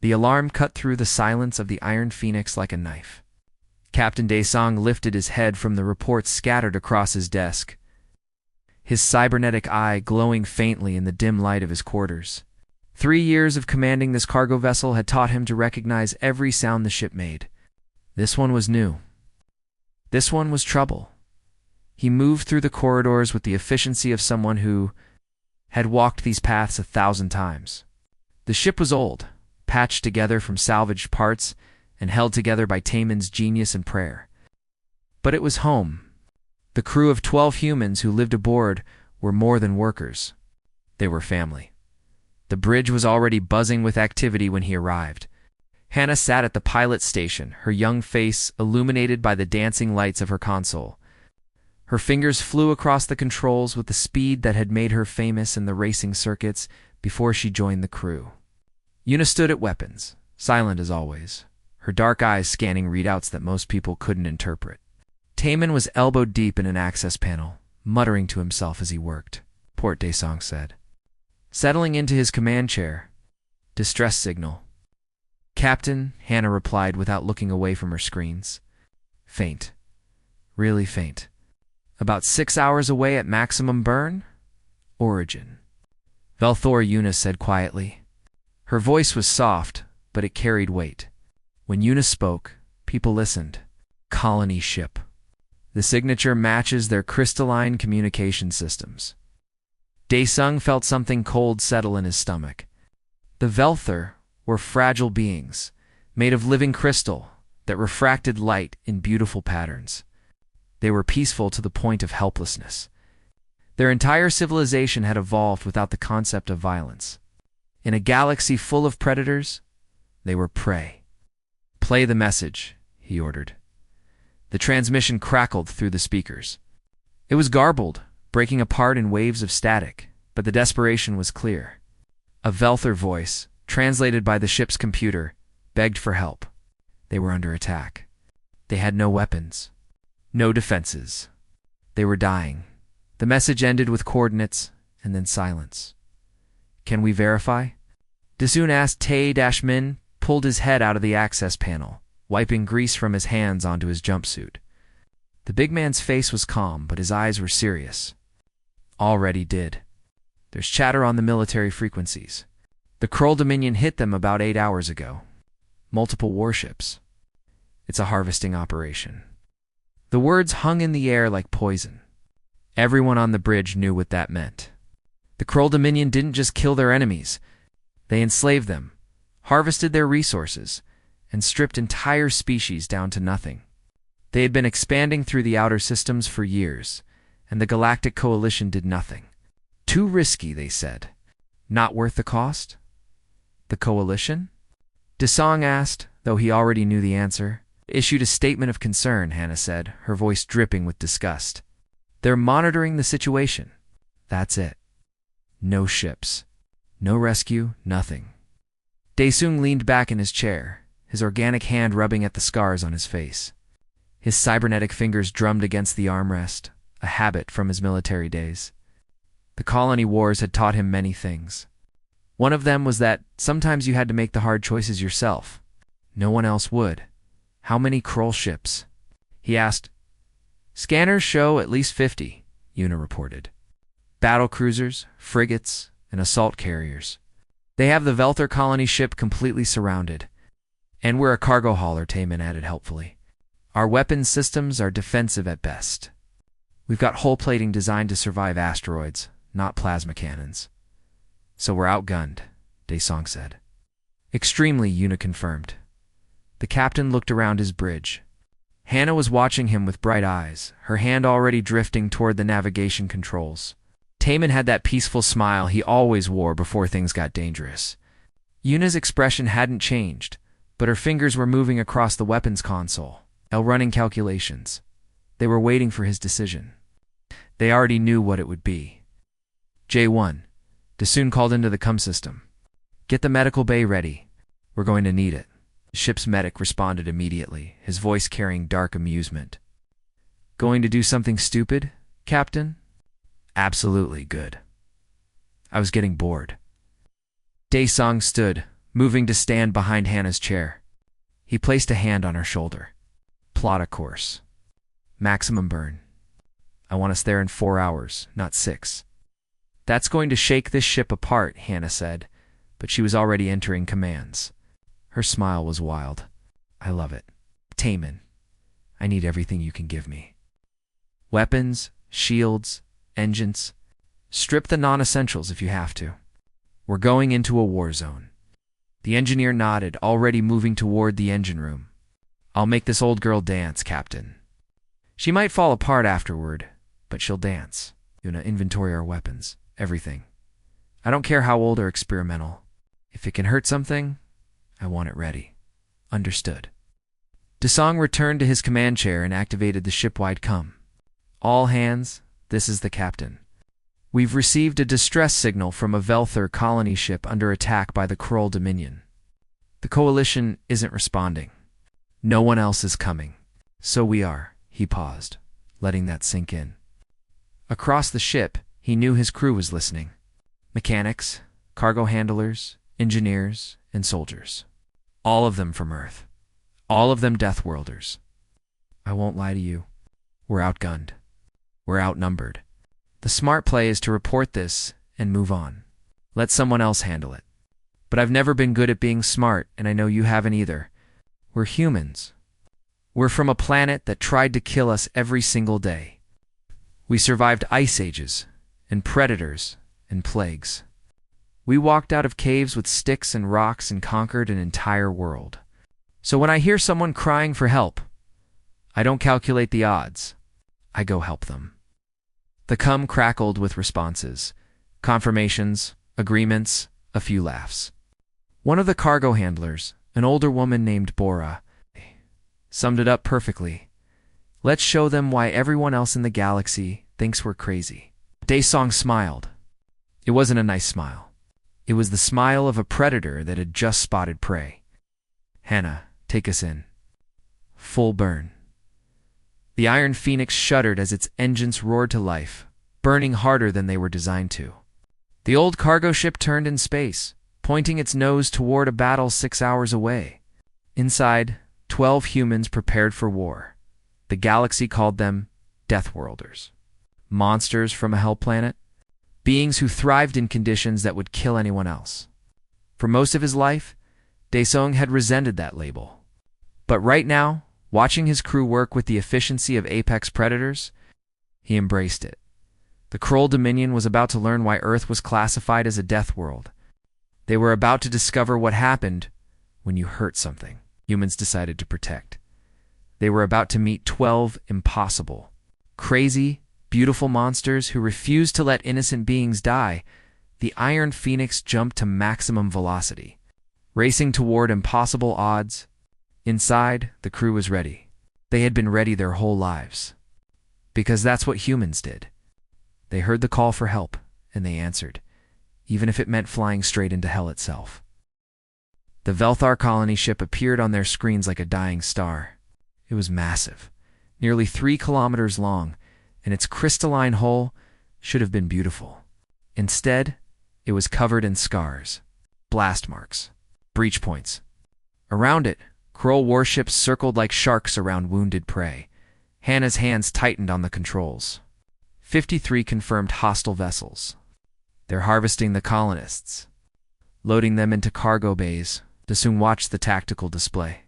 The alarm cut through the silence of the Iron Phoenix like a knife. Captain Daesong lifted his head from the reports scattered across his desk, his cybernetic eye glowing faintly in the dim light of his quarters. 3 years of commanding this cargo vessel had taught him to recognize every sound the ship made. This one was new. This one was trouble. He moved through the corridors with the efficiency of someone who had walked these paths 1,000 times. The ship was old, patched together from salvaged parts and held together by Taemin's genius and prayer. But it was home. The crew of 12 humans who lived aboard were more than workers. They were family. The bridge was already buzzing with activity when he arrived. Hannah sat at the pilot station, her young face illuminated by the dancing lights of her console. Her fingers flew across the controls with the speed that had made her famous in the racing circuits before she joined the crew. Yuna stood at weapons, silent as always, her dark eyes scanning readouts that most people couldn't interpret. Taemin was elbowed deep in an access panel, muttering to himself as he worked. Port Daesong said. Settling into his command chair. Distress signal. Captain, Hannah replied without looking away from her screens. Faint. Really faint. About 6 hours away at maximum burn? Origin. Velthor, Yuna said quietly. Her voice was soft, but it carried weight. When Yuna spoke, people listened. Colony ship. The signature matches their crystalline communication systems. Daesung felt something cold settle in his stomach. The Velthor were fragile beings, made of living crystal that refracted light in beautiful patterns. They were peaceful to the point of helplessness. Their entire civilization had evolved without the concept of violence. In a galaxy full of predators, they were prey. Play the message, he ordered. The transmission crackled through the speakers. It was garbled, breaking apart in waves of static, but the desperation was clear. A Velthor voice, translated by the ship's computer, begged for help. They were under attack. They had no weapons, no defenses. They were dying. The message ended with coordinates and then silence. Can we verify? Daesung asked. Tae-Min pulled his head out of the access panel, wiping grease from his hands onto his jumpsuit. The big man's face was calm, but his eyes were serious. Already did. There's chatter on the military frequencies. The Krull Dominion hit them about 8 hours ago. Multiple warships. It's a harvesting operation. The words hung in the air like poison. Everyone on the bridge knew what that meant. The Krull Dominion didn't just kill their enemies. They enslaved them, harvested their resources, and stripped entire species down to nothing. They had been expanding through the outer systems for years, and the Galactic Coalition did nothing. Too risky, they said. Not worth the cost? The Coalition? Daesong asked, though he already knew the answer. Issued a statement of concern, Hannah said, her voice dripping with disgust. They're monitoring the situation. That's it. No ships. No rescue, nothing. Daesung leaned back in his chair, his organic hand rubbing at the scars on his face. His cybernetic fingers drummed against the armrest, a habit from his military days. The colony wars had taught him many things. One of them was that sometimes you had to make the hard choices yourself. No one else would. How many Krull ships? He asked. Scanners show at least 50, Yuna reported. Battle cruisers, frigates, and assault carriers. They have the Velthor colony ship completely surrounded. And we're a cargo hauler, Taemin added helpfully. Our weapons systems are defensive at best. We've got hull plating designed to survive asteroids, not plasma cannons. So we're outgunned, Daesong said. Extremely, Yuna confirmed. The captain looked around his bridge. Hannah was watching him with bright eyes, her hand already drifting toward the navigation controls. Taemin had that peaceful smile he always wore before things got dangerous. Yuna's expression hadn't changed, but her fingers were moving across the weapons console, running calculations. They were waiting for his decision. They already knew what it would be. J1. Daesung called into the comm system. Get the medical bay ready. We're going to need it. The ship's medic responded immediately, his voice carrying dark amusement. Going to do something stupid, Captain? Absolutely good. I was getting bored. Daesong stood, moving to stand behind Hannah's chair. He placed a hand on her shoulder. Plot a course. Maximum burn. I want us there in 4 hours, not 6. That's going to shake this ship apart, Hannah said, but she was already entering commands. Her smile was wild. I love it. Taman, I need everything you can give me. Weapons, shields, engines. Strip the non-essentials if you have to. We're going into a war zone. The engineer nodded, already moving toward the engine room. I'll make this old girl dance, Captain. She might fall apart afterward, but she'll dance. Inventory our weapons. Everything. I don't care how old or experimental. If it can hurt something, I want it ready. Understood. Desong returned to his command chair and activated the ship-wide comm. All hands, this is the captain. We've received a distress signal from a Velthor colony ship under attack by the Krull Dominion. The Coalition isn't responding. No one else is coming. So we are. He paused, letting that sink in. Across the ship, he knew his crew was listening. Mechanics, cargo handlers, engineers, and soldiers. All of them from Earth. All of them Deathworlders. I won't lie to you. We're outgunned. We're outnumbered. The smart play is to report this and move on. Let someone else handle it. But I've never been good at being smart, and I know you haven't either. We're humans. We're from a planet that tried to kill us every single day. We survived ice ages, and predators, and plagues. We walked out of caves with sticks and rocks and conquered an entire world. So when I hear someone crying for help, I don't calculate the odds. I go help them. The comm crackled with responses, confirmations, agreements, a few laughs. One of the cargo handlers, an older woman named Bora, summed it up perfectly. Let's show them why everyone else in the galaxy thinks we're crazy. Daesong smiled. It wasn't a nice smile. It was the smile of a predator that had just spotted prey. Hannah, take us in. Full burn. The Iron Phoenix shuddered as its engines roared to life, burning harder than they were designed to. The old cargo ship turned in space, pointing its nose toward a battle 6 hours away. Inside, 12 humans prepared for war. The galaxy called them Deathworlders. Monsters from a hell planet. Beings who thrived in conditions that would kill anyone else. For most of his life, Daesong had resented that label. But right now, watching his crew work with the efficiency of apex predators, he embraced it. The Krull Dominion was about to learn why Earth was classified as a death world. They were about to discover what happened when you hurt something humans decided to protect. They were about to meet 12 impossible, crazy, beautiful monsters who refused to let innocent beings die. The Iron Phoenix jumped to maximum velocity, racing toward impossible odds. Inside, the crew was ready. They had been ready their whole lives. Because that's what humans did. They heard the call for help, and they answered, even if it meant flying straight into hell itself. The Velthar colony ship appeared on their screens like a dying star. It was massive, nearly 3 kilometers long, and its crystalline hull should have been beautiful. Instead, it was covered in scars, blast marks, breach points. Around it, Krull warships circled like sharks around wounded prey. Hannah's hands tightened on the controls. 53 confirmed hostile vessels. They're harvesting the colonists, loading them into cargo bays. Desung watched the tactical display.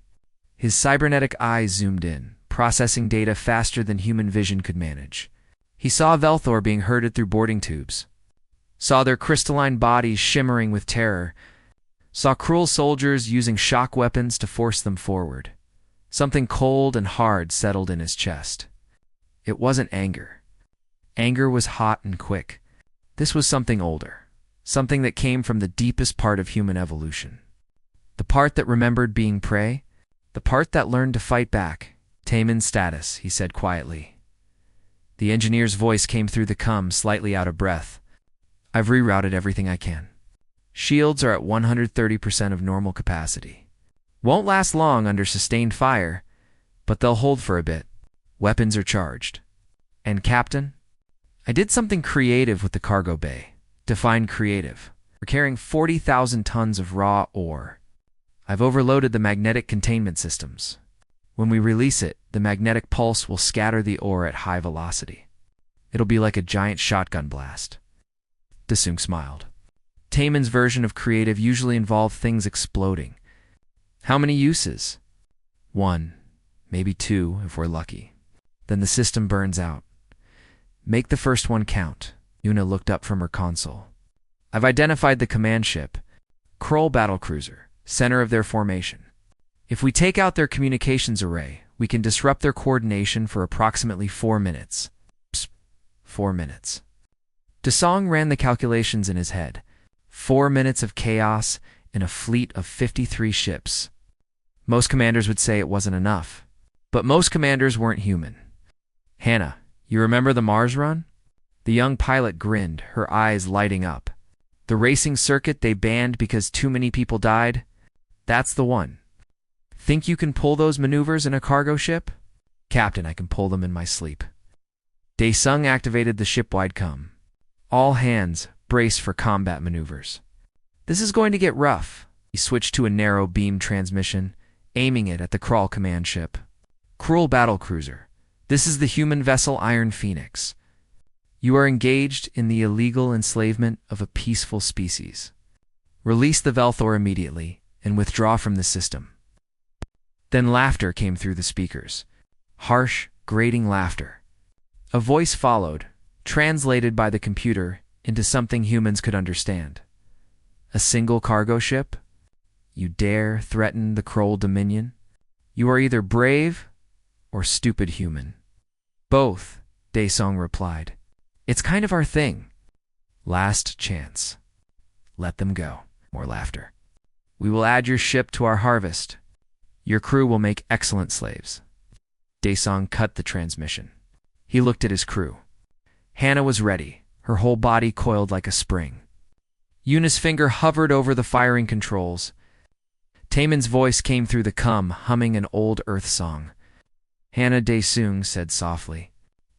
His cybernetic eyes zoomed in, processing data faster than human vision could manage. He saw Velthor being herded through boarding tubes, saw their crystalline bodies shimmering with terror, saw Krull soldiers using shock weapons to force them forward. Something cold and hard settled in his chest. It wasn't anger. Anger was hot and quick. This was something older, something that came from the deepest part of human evolution. The part that remembered being prey, the part that learned to fight back. Taman's status, he said quietly. The engineer's voice came through the comm, slightly out of breath. I've rerouted everything I can. Shields are at 130% of normal capacity. Won't last long under sustained fire, but they'll hold for a bit. Weapons are charged. And Captain? I did something creative with the cargo bay. Define creative. We're carrying 40,000 tons of raw ore. I've overloaded the magnetic containment systems. When we release it, the magnetic pulse will scatter the ore at high velocity. It'll be like a giant shotgun blast. Desung smiled. Taemin's version of creative usually involved things exploding. How many uses? 1, maybe 2 if we're lucky. Then the system burns out. Make the first one count. Yuna looked up from her console. I've identified the command ship, Kroll battlecruiser, center of their formation. If we take out their communications array, we can disrupt their coordination for approximately 4 minutes. Psst, 4 minutes. Desong ran the calculations in his head. 4 minutes of chaos in a fleet of 53 ships. Most commanders would say it wasn't enough. But most commanders weren't human. Hannah, you remember the Mars run? The young pilot grinned, her eyes lighting up. The racing circuit they banned because too many people died? That's the one. Think you can pull those maneuvers in a cargo ship? Captain, I can pull them in my sleep. Daesung activated the ship-wide comm. All hands, brace for combat maneuvers. This is going to get rough. He switched to a narrow beam transmission, aiming it at the Kroll command ship. Kroll battlecruiser. This is the human vessel Iron Phoenix. You are engaged in the illegal enslavement of a peaceful species. Release the Velthor immediately and withdraw from the system. Then laughter came through the speakers. Harsh, grating laughter. A voice followed, translated by the computer into something humans could understand. A single cargo ship? You dare threaten the Kroll Dominion? You are either brave or stupid human. Both, Daesung replied. It's kind of our thing. Last chance. Let them go. More laughter. We will add your ship to our harvest. Your crew will make excellent slaves. Daesung cut the transmission. He looked at his crew. Hannah was ready, her whole body coiled like a spring. Yuna's finger hovered over the firing controls. Taemin's voice came through the comm, humming an old Earth song. Hannah Daesung said softly,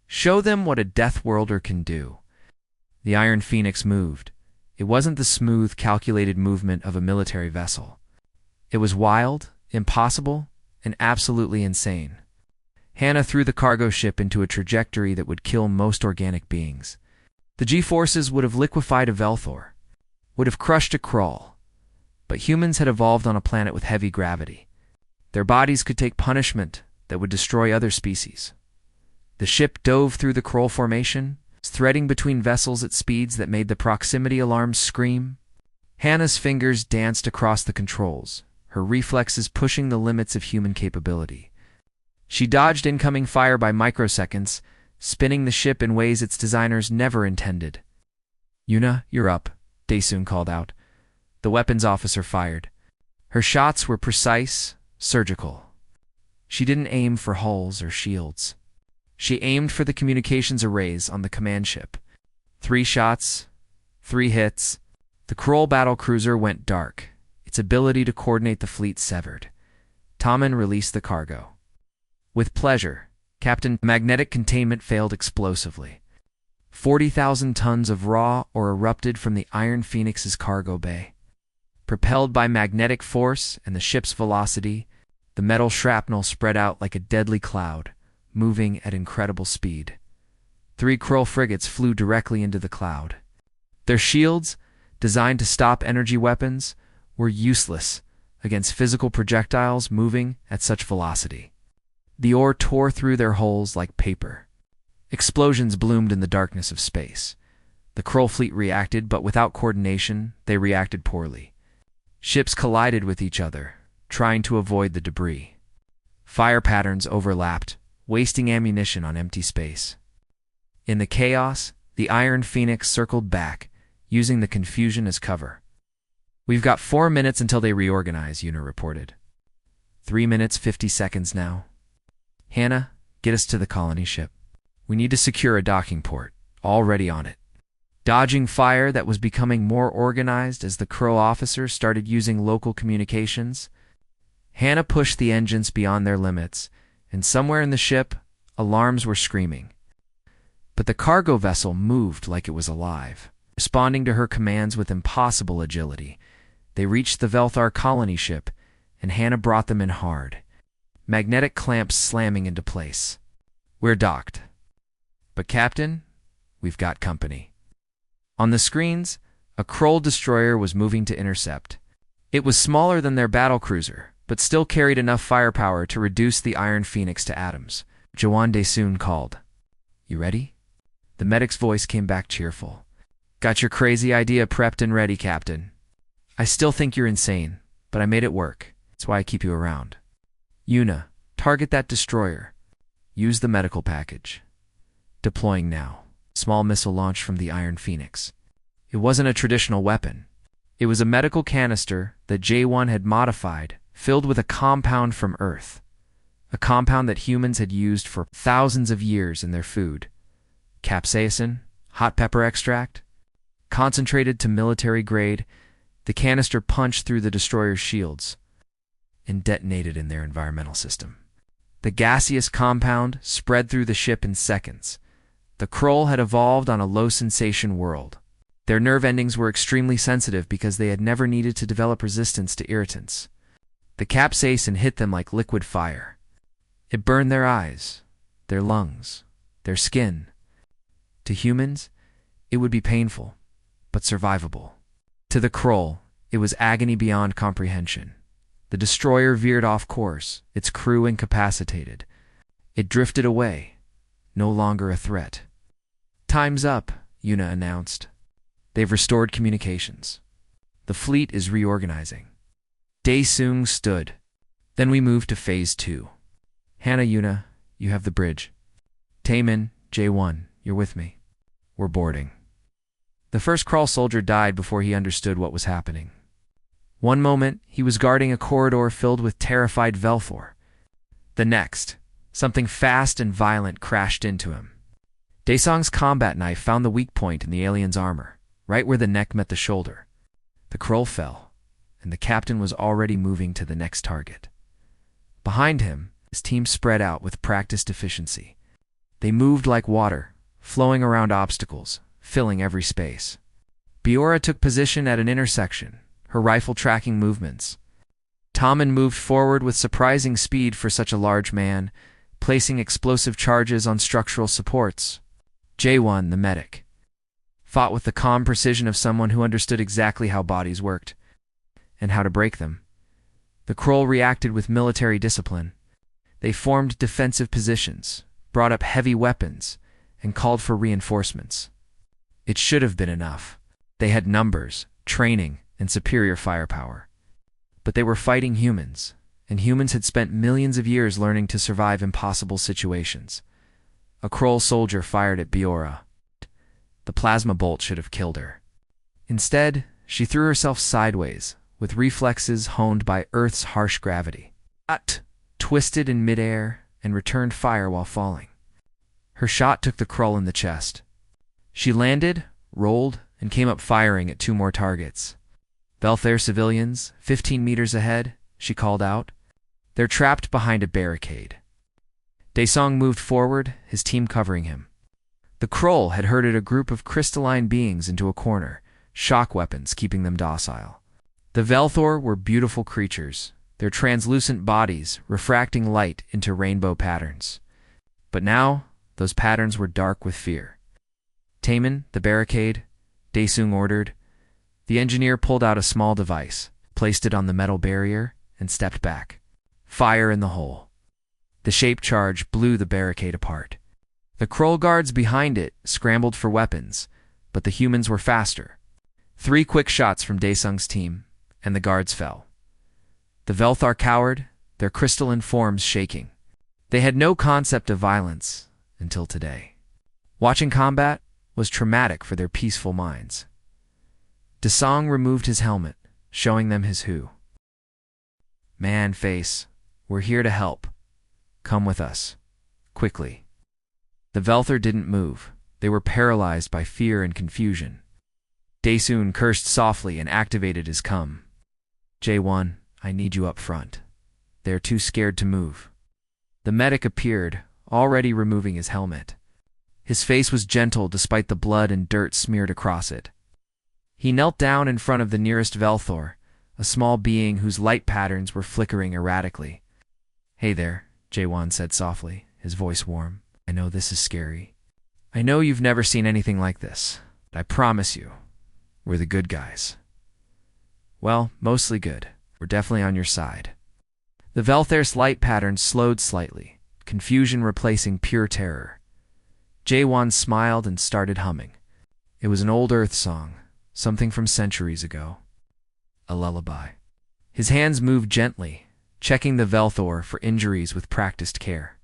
"Show them what a Deathworlder can do." The Iron Phoenix moved. It wasn't the smooth, calculated movement of a military vessel. It was wild, impossible, and absolutely insane. Hannah threw the cargo ship into a trajectory that would kill most organic beings. The G-forces would have liquefied a Velthor, would have crushed a Kroll. But humans had evolved on a planet with heavy gravity. Their bodies could take punishment that would destroy other species. The ship dove through the Kroll formation, threading between vessels at speeds that made the proximity alarms scream. Hannah's fingers danced across the controls, her reflexes pushing the limits of human capability. She dodged incoming fire by microseconds, spinning the ship in ways its designers never intended. "Yuna, you're up," Daesung called out. The weapons officer fired. Her shots were precise, surgical. She didn't aim for hulls or shields. She aimed for the communications arrays on the command ship. 3 shots, 3 hits. The Kroll battlecruiser went dark, its ability to coordinate the fleet severed. Taemin released the cargo. With pleasure, Captain Magnetic Containment failed explosively. 40,000 tons of raw ore erupted from the Iron Phoenix's cargo bay. Propelled by magnetic force and the ship's velocity, the metal shrapnel spread out like a deadly cloud, moving at incredible speed. 3 Kroll frigates flew directly into the cloud. Their shields, designed to stop energy weapons, were useless against physical projectiles moving at such velocity. The ore tore through their hulls like paper. Explosions bloomed in the darkness of space. The Kroll fleet reacted, but without coordination, they reacted poorly. Ships collided with each other, trying to avoid the debris. Fire patterns overlapped, wasting ammunition on empty space. In the chaos, the Iron Phoenix circled back, using the confusion as cover. "We've got 4 minutes until they reorganize," Yuna reported. 3 minutes, 50 seconds now. "Hannah, get us to the colony ship. We need to secure a docking port, already on it." Dodging fire that was becoming more organized as the Kroll officers started using local communications, Hannah pushed the engines beyond their limits, and somewhere in the ship, alarms were screaming. But the cargo vessel moved like it was alive. Responding to her commands with impossible agility, they reached the Velthar colony ship, and Hannah brought them in hard, magnetic clamps slamming into place. "We're docked. But Captain, we've got company." On the screens, a Krull destroyer was moving to intercept. It was smaller than their battlecruiser, but still carried enough firepower to reduce the Iron Phoenix to atoms. Jawan Desun called. "You ready?" The medic's voice came back cheerful. "Got your crazy idea prepped and ready, Captain. I still think you're insane, but I made it work. That's why I keep you around. Yuna, target that destroyer. Use the medical package. Deploying now." Small missile launched from the Iron Phoenix. It wasn't a traditional weapon. It was a medical canister that J1 had modified, filled with a compound from Earth. A compound that humans had used for thousands of years in their food. Capsaicin, hot pepper extract. Concentrated to military grade, the canister punched through the destroyer's shields and detonated in their environmental system. The gaseous compound spread through the ship in seconds. The Krull had evolved on a low-sensation world. Their nerve endings were extremely sensitive because they had never needed to develop resistance to irritants. The capsaicin hit them like liquid fire. It burned their eyes, their lungs, their skin. To humans, it would be painful, but survivable. To the Krull, it was agony beyond comprehension. The destroyer veered off course, its crew incapacitated. It drifted away, no longer a threat. "Time's up," Yuna announced. "They've restored communications. The fleet is reorganizing." Daesung stood. "Then we moved to Phase 2. Hannah, Yuna, you have the bridge. Taemin, J1, you're with me. We're boarding." The first Krull soldier died before he understood what was happening. One moment, he was guarding a corridor filled with terrified Velthor. The next, something fast and violent crashed into him. Daesung's combat knife found the weak point in the alien's armor, right where the neck met the shoulder. The Krull fell, and the captain was already moving to the next target. Behind him, his team spread out with practiced efficiency. They moved like water, flowing around obstacles, filling every space. Biora took position at an intersection, her rifle tracking movements. Tommen moved forward with surprising speed for such a large man, placing explosive charges on structural supports. J1, the medic, fought with the calm precision of someone who understood exactly how bodies worked and how to break them. The Krull reacted with military discipline. They formed defensive positions, brought up heavy weapons, and called for reinforcements. It should have been enough. They had numbers, training, and superior firepower. But they were fighting humans, and humans had spent millions of years learning to survive impossible situations. A Krull soldier fired at Biora. The plasma bolt should have killed her. Instead, she threw herself sideways, with reflexes honed by Earth's harsh gravity. Twisted in midair and returned fire while falling. Her shot took the Krull in the chest. She landed, rolled, and came up firing at 2 more targets. "Velthar civilians, 15 meters ahead," she called out. "They're trapped behind a barricade." Daesung moved forward, his team covering him. The Krull had herded a group of crystalline beings into a corner, shock weapons keeping them docile. The Velthor were beautiful creatures, their translucent bodies refracting light into rainbow patterns. But now, those patterns were dark with fear. "Taemin, the barricade," Daesung ordered. The engineer pulled out a small device, placed it on the metal barrier, and stepped back. Fire in the hole. The shape charge blew the barricade apart. The Krull guards behind it scrambled for weapons, but the humans were faster. 3 quick shots from Daesung's team, and the guards fell. The Velthar cowered, their crystalline forms shaking. They had no concept of violence until today. Watching combat was traumatic for their peaceful minds. Daesung removed his helmet, showing them his who. "Man face, we're here to help. Come with us. Quickly." The Velthar didn't move. They were paralyzed by fear and confusion. Daesung cursed softly and activated his come. "J1, I need you up front. They're too scared to move." The medic appeared, already removing his helmet. His face was gentle despite the blood and dirt smeared across it. He knelt down in front of the nearest Velthor, a small being whose light patterns were flickering erratically. "Hey there," Jaewon said softly, his voice warm. "I know this is scary. I know you've never seen anything like this, but I promise you, we're the good guys. Well, mostly good. We're definitely on your side." The Velthor's light patterns slowed slightly, confusion replacing pure terror. Jaewon smiled and started humming. It was an old Earth song, something from centuries ago. A lullaby. His hands moved gently, checking the Velthor for injuries with practiced care.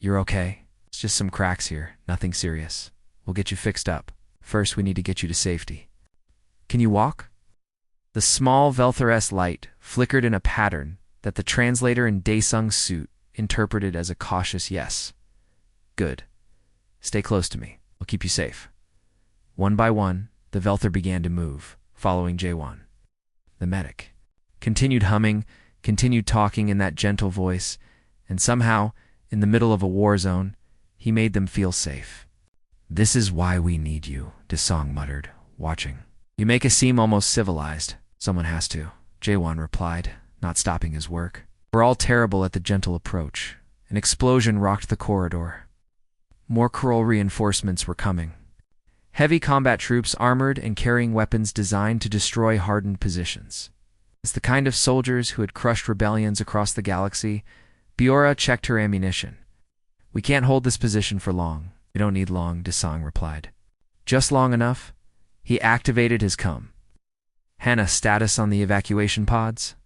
"You're okay. It's just some cracks here, nothing serious. We'll get you fixed up. First, we need to get you to safety. Can you walk?" The small Velthor's light flickered in a pattern that the translator in Daesung's suit interpreted as a cautious yes. "Good. Stay close to me. I'll keep you safe." One by one, the Velthor began to move, following Jaewon. The medic continued humming, continued talking in that gentle voice, and somehow, in the middle of a war zone, he made them feel safe. "This is why we need you," Daesung muttered, watching. "You make us seem almost civilized." "Someone has to," Jaewon replied, not stopping his work. "We're all terrible at the gentle approach." An explosion rocked the corridor. More Krull reinforcements were coming. Heavy combat troops armored and carrying weapons designed to destroy hardened positions. As the kind of soldiers who had crushed rebellions across the galaxy, Biora checked her ammunition. "We can't hold this position for long." "We don't need long," Daesung replied. "Just long enough." He activated his cum. "Hannah, status on the evacuation pods?"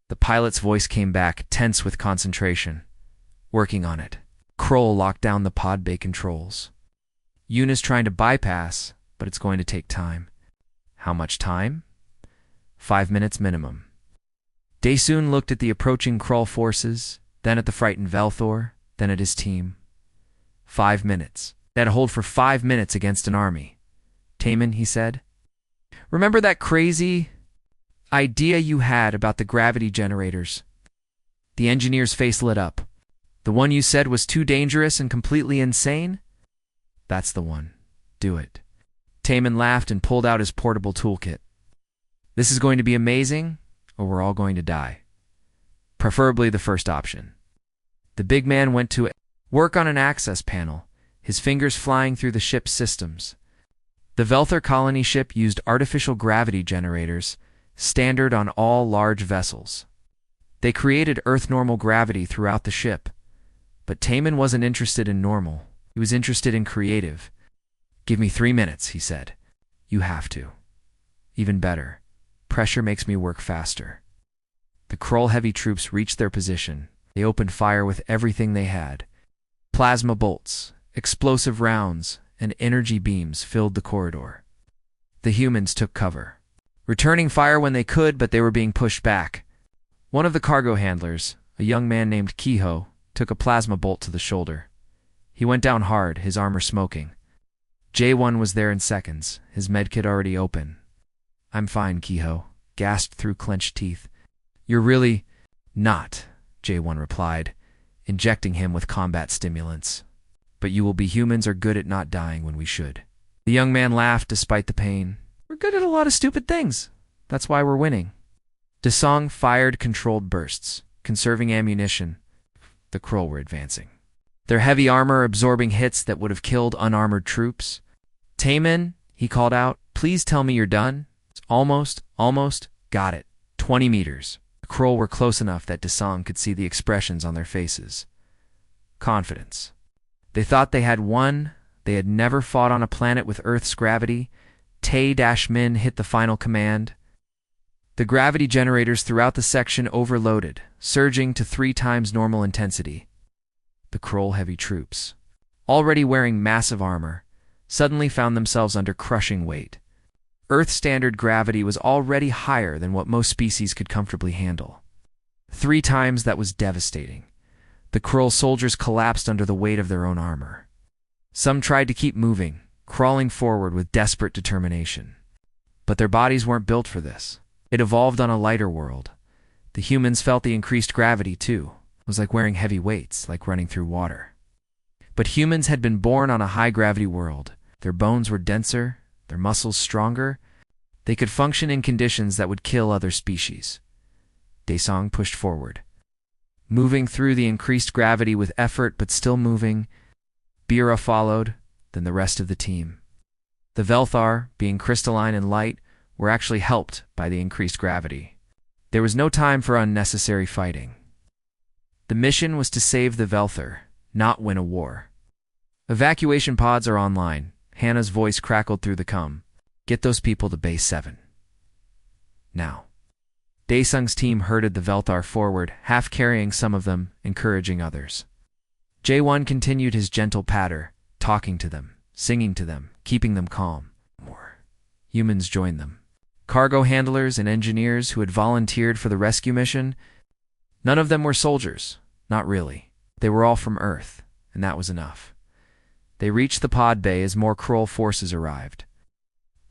The pilot's voice came back, tense with concentration. "Working on it." Krull locked down the pod bay controls. "Yuna's trying to bypass, but it's going to take time." "How much time?" 5 minutes minimum." Daesung looked at the approaching Krull forces, then at the frightened Velthor, then at his team. 5 minutes. They had to hold for 5 minutes against an army. "Taemin," he said, "remember that crazy idea you had about the gravity generators?" The engineer's face lit up. "The one you said was too dangerous and completely insane?" "That's the one. Do it." Taemin laughed and pulled out his portable toolkit. "This is going to be amazing, or we're all going to die. Preferably the first option." The big man went to work on an access panel, his fingers flying through the ship's systems. The Velthor colony ship used artificial gravity generators, standard on all large vessels. They created Earth-normal gravity throughout the ship. But Taemin wasn't interested in normal. He was interested in creative. "Give me 3 minutes," he said. "You have to." "Even better. Pressure makes me work faster." The Krull heavy troops reached their position. They opened fire with everything they had. Plasma bolts, explosive rounds, and energy beams filled the corridor. The humans took cover, returning fire when they could, but they were being pushed back. One of the cargo handlers, a young man named Kiho, took a plasma bolt to the shoulder. He went down hard, his armor smoking. Jaewon was there in seconds, his medkit already open. "I'm fine," Kiho gasped through clenched teeth. "You're really not," Jaewon replied, injecting him with combat stimulants. "But you will be. Humans are good at not dying when we should." The young man laughed despite the pain. "We're good at a lot of stupid things. That's why we're winning." Daesung fired controlled bursts, conserving ammunition. The Krull were advancing, their heavy armor absorbing hits that would have killed unarmored troops. "Taemin," he called out, "please tell me you're done." "It's almost. Got it. 20 meters. The Krull were close enough that Daesung could see the expressions on their faces. Confidence. They thought they had won. They had never fought on a planet with Earth's gravity. Tae-Min hit the final command. The gravity generators throughout the section overloaded, surging to 3 times normal intensity. The Krull heavy troops, already wearing massive armor, suddenly found themselves under crushing weight. Earth standard gravity was already higher than what most species could comfortably handle. 3 times that was devastating. The Krull soldiers collapsed under the weight of their own armor. Some tried to keep moving, crawling forward with desperate determination. But their bodies weren't built for this. It evolved on a lighter world. The humans felt the increased gravity, too. It was like wearing heavy weights, like running through water. But humans had been born on a high-gravity world. Their bones were denser, their muscles stronger, They could function in conditions that would kill other species. Daesong pushed forward, moving through the increased gravity with effort but still moving. Bira followed, then the rest of the team. The Velthar, being crystalline and light, were actually helped by the increased gravity. There was no time for unnecessary fighting. The mission was to save the Velthar, not win a war. Evacuation pods are online. Hannah's voice crackled through the com. Get those people to Base 7. Now. Daesung's team herded the Velthar forward, half carrying some of them, encouraging others. J1 continued his gentle patter, talking to them, singing to them, keeping them calm. More humans joined them. Cargo handlers and engineers who had volunteered for the rescue mission. None of them were soldiers, not really. They were all from Earth, and that was enough. They reached the pod bay as more Krull forces arrived.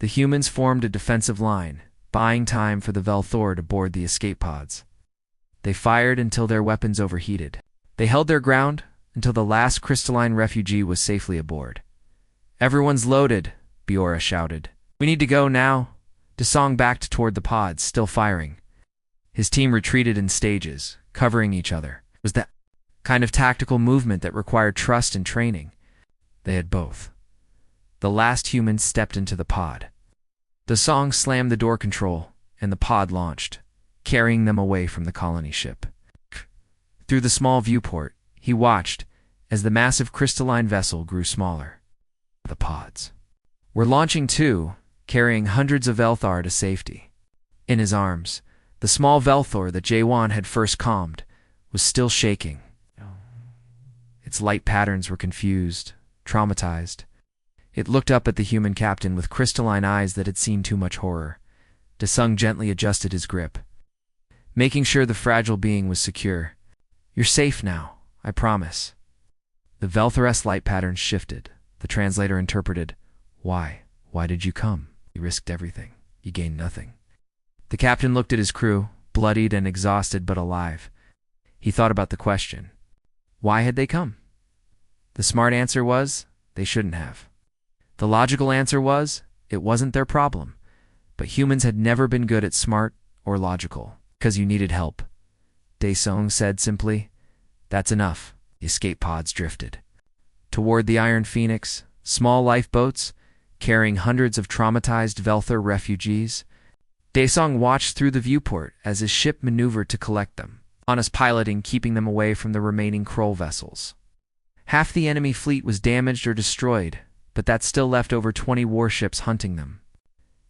The humans formed a defensive line, buying time for the Velthor to board the escape pods. They fired until their weapons overheated. They held their ground until the last crystalline refugee was safely aboard. Everyone's loaded, Biora shouted. We need to go now. Daesong backed toward the pods, still firing. His team retreated in stages, covering each other. It was that kind of tactical movement that required trust and training. They had both. The last human stepped into the pod. Daesong slammed the door control, and the pod launched, carrying them away from the colony ship. Through the small viewport, he watched as the massive crystalline vessel grew smaller. The pods were launching too, carrying hundreds of Velthar to safety. In his arms, the small Velthor that J1 had first calmed was still shaking. Its light patterns were confused, traumatized. It looked up at the human captain with crystalline eyes that had seen too much horror. Daesung gently adjusted his grip, making sure the fragile being was secure. You're safe now, I promise. The Velthor's light patterns shifted. The translator interpreted, Why? Why did you come? You risked everything. You gained nothing. The captain looked at his crew, bloodied and exhausted but alive. He thought about the question. Why had they come? The smart answer was, they shouldn't have. The logical answer was, it wasn't their problem. But humans had never been good at smart or logical, because you needed help. Daesung said simply, That's enough. The escape pods drifted. Toward the Iron Phoenix, small lifeboats, carrying hundreds of traumatized Velthar refugees. Daesung watched through the viewport as his ship maneuvered to collect them, honest piloting keeping them away from the remaining Krull vessels. Half the enemy fleet was damaged or destroyed, but that still left over 20 warships hunting them.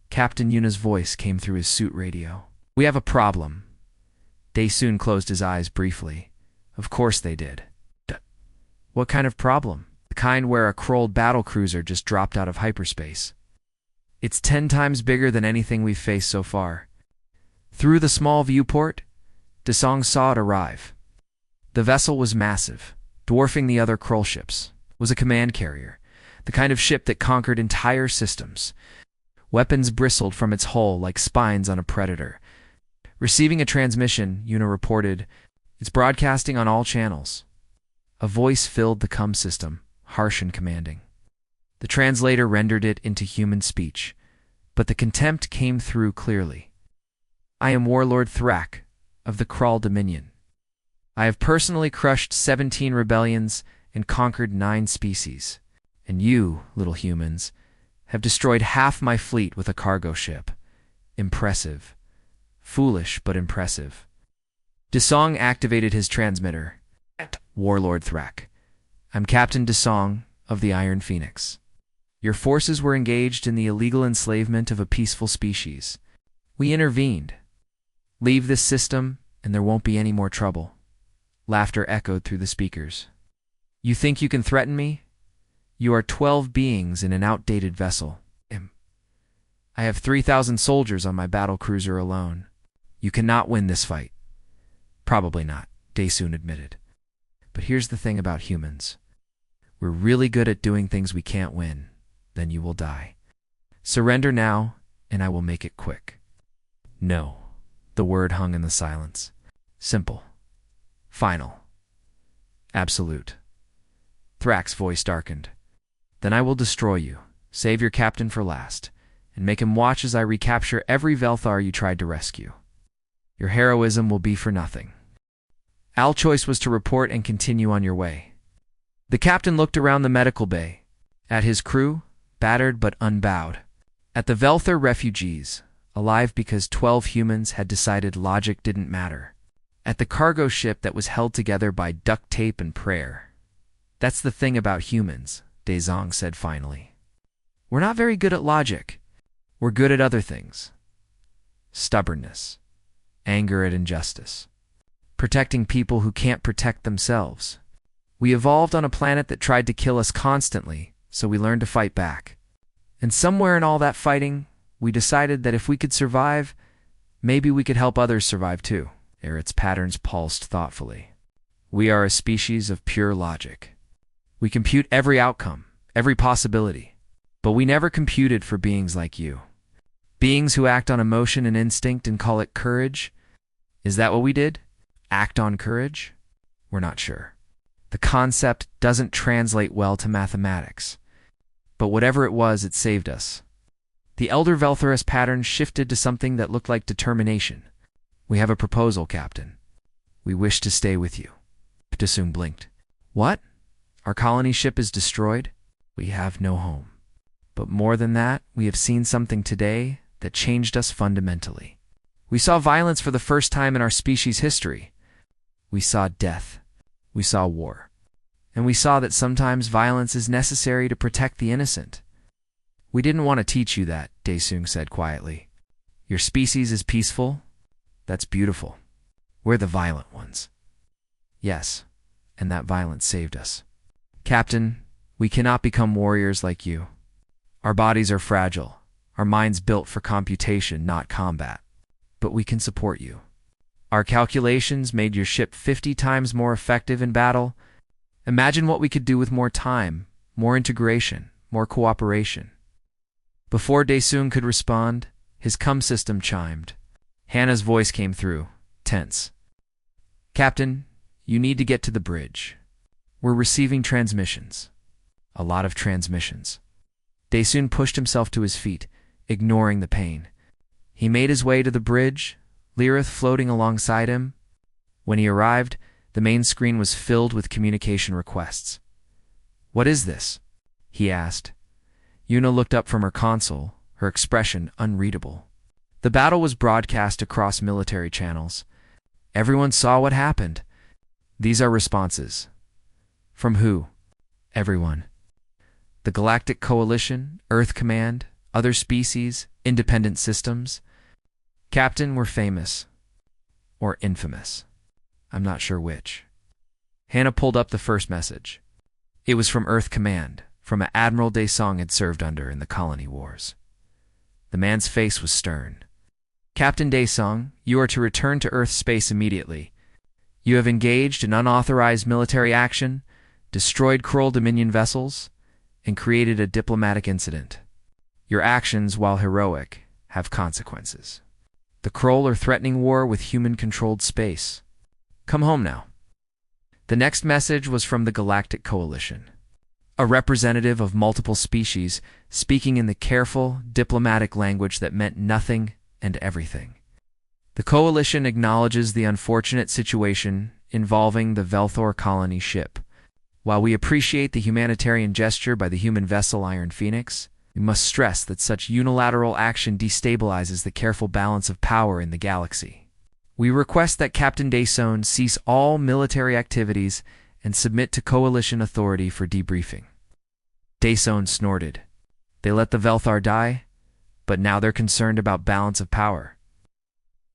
Captain Yuna's voice came through his suit radio. We have a problem. Daesung closed his eyes briefly. Of course they did. What kind of problem? The kind where a Krull battlecruiser just dropped out of hyperspace. It's 10 times bigger than anything we've faced so far. Through the small viewport, Daesung saw it arrive. The vessel was massive, dwarfing the other Krull ships. It was a command carrier, the kind of ship that conquered entire systems. Weapons bristled from its hull like spines on a predator. Receiving a transmission, Yuna reported, It's broadcasting on all channels. A voice filled the com system, harsh and commanding. The translator rendered it into human speech, but the contempt came through clearly. I am Warlord Thrak of the Krull Dominion. I have personally crushed 17 rebellions and conquered 9 species. And you, little humans, have destroyed half my fleet with a cargo ship. Impressive. Foolish, but impressive. Daesung activated his transmitter. Warlord Thrak. I'm Captain Daesung of the Iron Phoenix. Your forces were engaged in the illegal enslavement of a peaceful species. We intervened. Leave this system, and there won't be any more trouble. Laughter echoed through the speakers. You think you can threaten me? You are 12 beings in an outdated vessel. I have 3,000 soldiers on my battlecruiser alone. You cannot win this fight. Probably not, Daesung admitted. But here's the thing about humans. We're really good at doing things we can't win. Then you will die. Surrender now, and I will make it quick. No. The word hung in the silence. Simple. Final. Absolute. Thrak's voice darkened. Then I will destroy you, save your captain for last, and make him watch as I recapture every Velthar you tried to rescue. Your heroism will be for nothing. Al's choice was to report and continue on your way. The captain looked around the medical bay, at his crew, battered but unbowed, at the Velthar refugees, alive because 12 humans had decided logic didn't matter, at the cargo ship that was held together by duct tape and prayer. That's the thing about humans, Daesong said finally. We're not very good at logic. We're good at other things. Stubbornness, anger at injustice, protecting people who can't protect themselves. We evolved on a planet that tried to kill us constantly, so we learned to fight back. And somewhere in all that fighting, we decided that if we could survive, maybe we could help others survive too. Eric's patterns pulsed thoughtfully. We are a species of pure logic. We compute every outcome, every possibility, but we never computed for beings like you. Beings who act on emotion and instinct and call it courage? Is that what we did? Act on courage? We're not sure. The concept doesn't translate well to mathematics. But whatever it was, it saved us. The Elder Veltharus pattern shifted to something that looked like determination. We have a proposal, Captain. We wish to stay with you. Daesong blinked. What? Our colony ship is destroyed? We have no home. But more than that, we have seen something today that changed us fundamentally. We saw violence for the first time in our species' history. We saw death. We saw war. And we saw that sometimes violence is necessary to protect the innocent. We didn't want to teach you that, Daesong said quietly. Your species is peaceful. That's beautiful. We're the violent ones. Yes, and that violence saved us. Captain, we cannot become warriors like you. Our bodies are fragile, our minds built for computation, not combat. But we can support you. Our calculations made your ship 50 times more effective in battle. Imagine what we could do with more time, more integration, more cooperation. Before Daesong could respond, his cum system chimed. Hannah's voice came through, tense. Captain, you need to get to the bridge. We're receiving transmissions. A lot of transmissions. Daesong pushed himself to his feet, ignoring the pain. He made his way to the bridge, Lyrith floating alongside him. When he arrived, the main screen was filled with communication requests. What is this? He asked. Yuna looked up from her console, her expression unreadable. The battle was broadcast across military channels. Everyone saw what happened. These are responses. From who? Everyone. The Galactic Coalition, Earth Command, other species, independent systems. Captain, we're famous. Or infamous. I'm not sure which. Hannah pulled up the first message. It was from Earth Command, from an Admiral Daesong had served under in the Colony Wars. The man's face was stern. Captain Daesong, you are to return to Earth space immediately. You have engaged in unauthorized military action, destroyed Krull Dominion vessels, and created a diplomatic incident. Your actions, while heroic, have consequences. The Krull are threatening war with human-controlled space. Come home now. The next message was from the Galactic Coalition, a representative of multiple species speaking in the careful, diplomatic language that meant nothing and everything. The Coalition acknowledges the unfortunate situation involving the Velthor colony ship. While we appreciate the humanitarian gesture by the human vessel Iron Phoenix, we must stress that such unilateral action destabilizes the careful balance of power in the galaxy. We request that Captain Daesong cease all military activities and submit to Coalition authority for debriefing. Daesong snorted. They let the Velthar die, but now they're concerned about balance of power.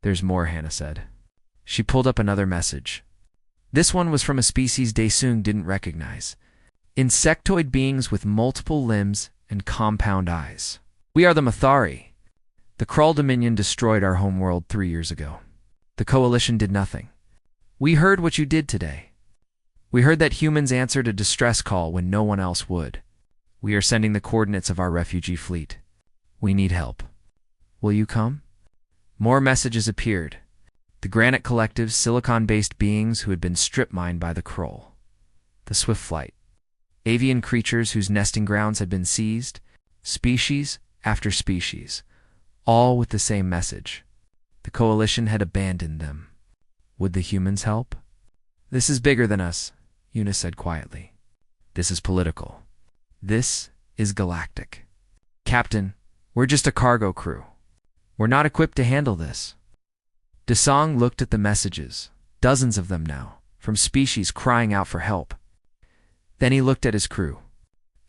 There's more, Hannah said. She pulled up another message. This one was from a species Daesong didn't recognize. Insectoid beings with multiple limbs and compound eyes. We are the Mathari. The Krull Dominion destroyed our homeworld 3 years ago. The Coalition did nothing. We heard what you did today. We heard that humans answered a distress call when no one else would. We are sending the coordinates of our refugee fleet. We need help. Will you come? More messages appeared. The Granite Collective's silicon-based beings who had been strip-mined by the Krull. The Swift Flight. Avian creatures whose nesting grounds had been seized. Species after species, all with the same message. The coalition had abandoned them. Would the humans help? "This is bigger than us," Una said quietly. "This is political. This is galactic. Captain, we're just a cargo crew. We're not equipped to handle this." Desong looked at the messages, dozens of them now, from species crying out for help. Then he looked at his crew.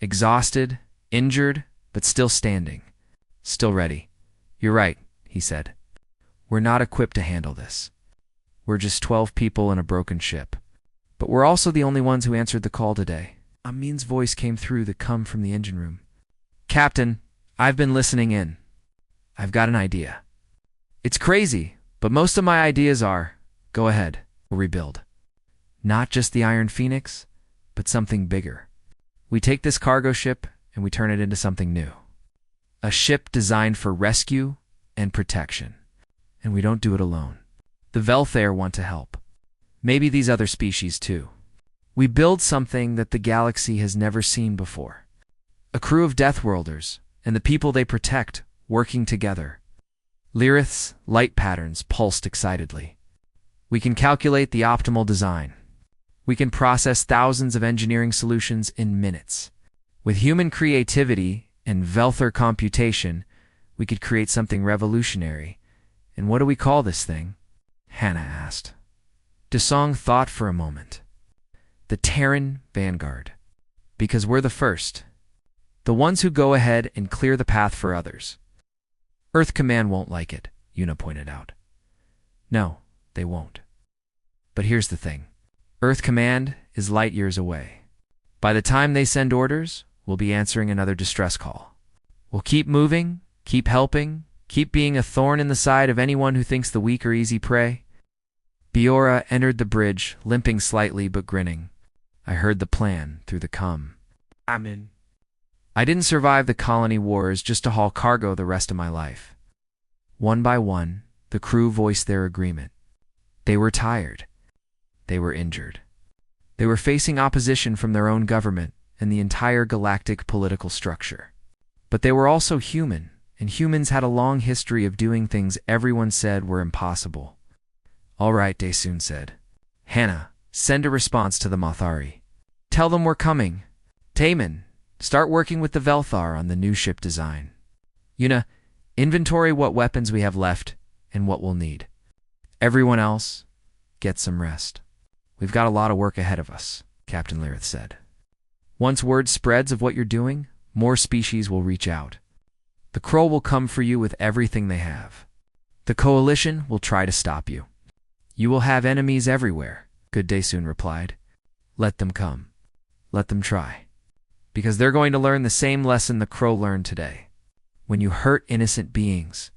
Exhausted, injured, but still standing. Still ready. "You're right," he said. "We're not equipped to handle this. We're just 12 people in a broken ship. But we're also the only ones who answered the call today." Amin's voice came through the cum from the engine room. "Captain, I've been listening in. I've got an idea. It's crazy, but most of my ideas are, go ahead, we'll rebuild. Not just the Iron Phoenix, but something bigger. We take this cargo ship and we turn it into something new. A ship designed for rescue and protection. And we don't do it alone. The Velthair want to help. Maybe these other species too. We build something that the galaxy has never seen before. A crew of Deathworlders and the people they protect working together." Lyrith's light patterns pulsed excitedly. "We can calculate the optimal design. We can process thousands of engineering solutions in minutes. With human creativity and Velthair computation, we could create something revolutionary. And what do we call this thing?" Hannah asked. Desong thought for a moment. "The Terran Vanguard. Because we're the first. The ones who go ahead and clear the path for others." "Earth Command won't like it," Una pointed out. "No, they won't. But here's the thing. Earth Command is light years away. By the time they send orders, we'll be answering another distress call. We'll keep moving, keep helping, keep being a thorn in the side of anyone who thinks the weak are easy prey." Biora entered the bridge, limping slightly but grinning. "I heard the plan through the cum. Amen. I didn't survive the colony wars just to haul cargo the rest of my life." One by one, the crew voiced their agreement. They were tired. They were injured. They were facing opposition from their own government and the entire galactic political structure. But they were also human, and humans had a long history of doing things everyone said were impossible. "All right," Daesun said. "Hannah, send a response to the Mothari. Tell them we're coming. Taemin, start working with the Velthar on the new ship design. Una, inventory what weapons we have left and what we'll need. Everyone else, get some rest. We've got a lot of work ahead of us," Captain Lyrith said. "Once word spreads of what you're doing, more species will reach out. The Krull will come for you with everything they have. The Coalition will try to stop you. You will have enemies everywhere," Good Daesun replied. "Let them come. Let them try. Because they're going to learn the same lesson the Krull learned today. When you hurt innocent beings,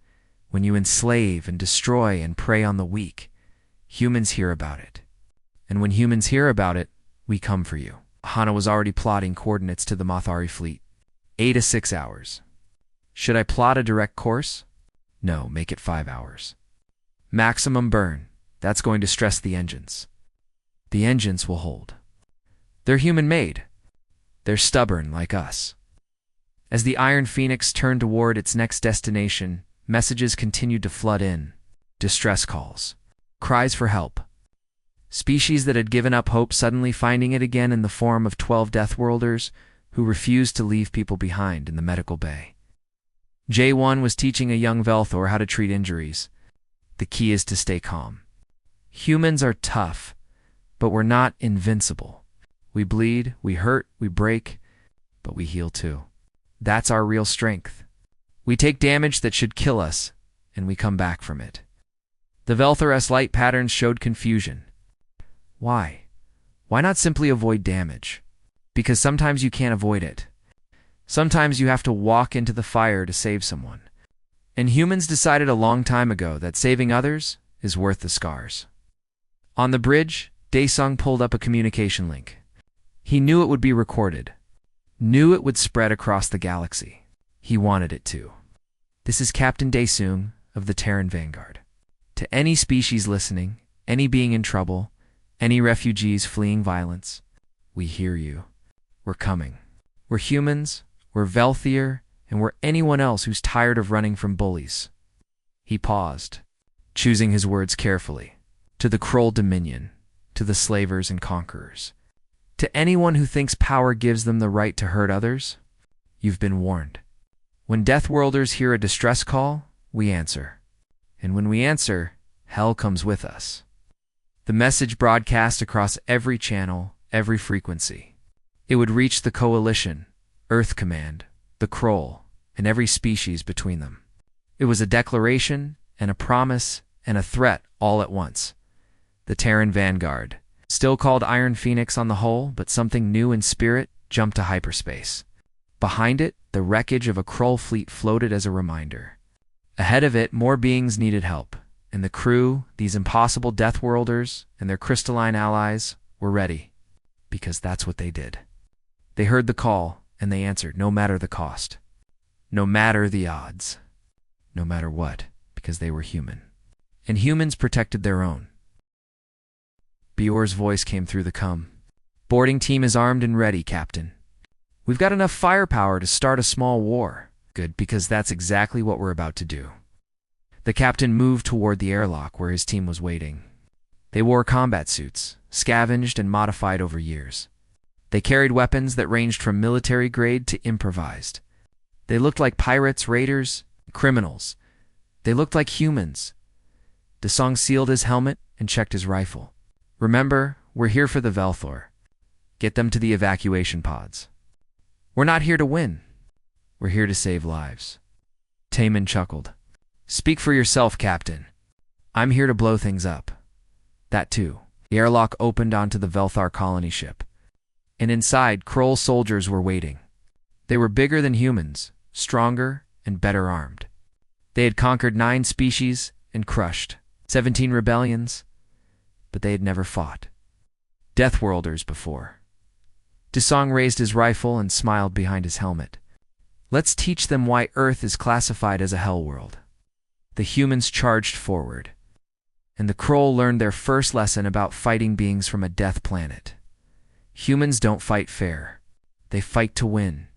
when you enslave and destroy and prey on the weak, humans hear about it. And when humans hear about it, we come for you." Hana was already plotting coordinates to the Mothari fleet. 8 to 6 hours. "Should I plot a direct course?" "No, make it 5 hours. Maximum burn. That's going to stress the engines. The engines will hold. They're human-made. They're stubborn like us." As the Iron Phoenix turned toward its next destination, messages continued to flood in. Distress calls. Cries for help. Species that had given up hope suddenly finding it again in the form of 12 Deathworlders who refused to leave people behind in the medical bay. J1 was teaching a young Velthor how to treat injuries. The key is to stay calm. Humans are tough, but we're not invincible. We bleed, we hurt, we break, but we heal too. That's our real strength. We take damage that should kill us, and we come back from it. The Velthor's light patterns showed confusion. Why? Why not simply avoid damage? Because sometimes you can't avoid it. Sometimes you have to walk into the fire to save someone. And humans decided a long time ago that saving others is worth the scars. On the bridge, Daesung pulled up a communication link. He knew it would be recorded. Knew it would spread across the galaxy. He wanted it to. "This is Captain Daesung of the Terran Vanguard. To any species listening, any being in trouble, any refugees fleeing violence, we hear you. We're coming. We're humans, we're Velthier, and we're anyone else who's tired of running from bullies." He paused, choosing his words carefully. "To the Krull Dominion, to the slavers and conquerors, to anyone who thinks power gives them the right to hurt others, you've been warned. When Deathworlders hear a distress call, we answer. And when we answer, hell comes with us." The message broadcast across every channel, every frequency. It would reach the Coalition, Earth Command, the Krull, and every species between them. It was a declaration and a promise and a threat all at once. The Terran Vanguard, still called Iron Phoenix on the whole, but something new in spirit, jumped to hyperspace. Behind it, the wreckage of a Krull fleet floated as a reminder. Ahead of it, more beings needed help, and the crew, these impossible Deathworlders and their crystalline allies, were ready, because that's what they did. They heard the call, and they answered, no matter the cost, no matter the odds, no matter what, because they were human. And humans protected their own. Bior's voice came through the cum. "Boarding team is armed and ready, Captain. We've got enough firepower to start a small war." "Good, because that's exactly what we're about to do." The captain moved toward the airlock where his team was waiting. They wore combat suits, scavenged and modified over years. They carried weapons that ranged from military grade to improvised. They looked like pirates, raiders, criminals. They looked like humans. Desong sealed his helmet and checked his rifle. "Remember, we're here for the Velthor. Get them to the evacuation pods. We're not here to win. We're here to save lives." Taman chuckled. "Speak for yourself, Captain. I'm here to blow things up." That too. The airlock opened onto the Velthar colony ship. And inside, Krull soldiers were waiting. They were bigger than humans, stronger and better armed. They had conquered 9 species and crushed 17 rebellions, but they had never fought Deathworlders before. Desong raised his rifle and smiled behind his helmet. "Let's teach them why Earth is classified as a hell world." The humans charged forward, and the Krull learned their first lesson about fighting beings from a death planet. Humans don't fight fair. They fight to win.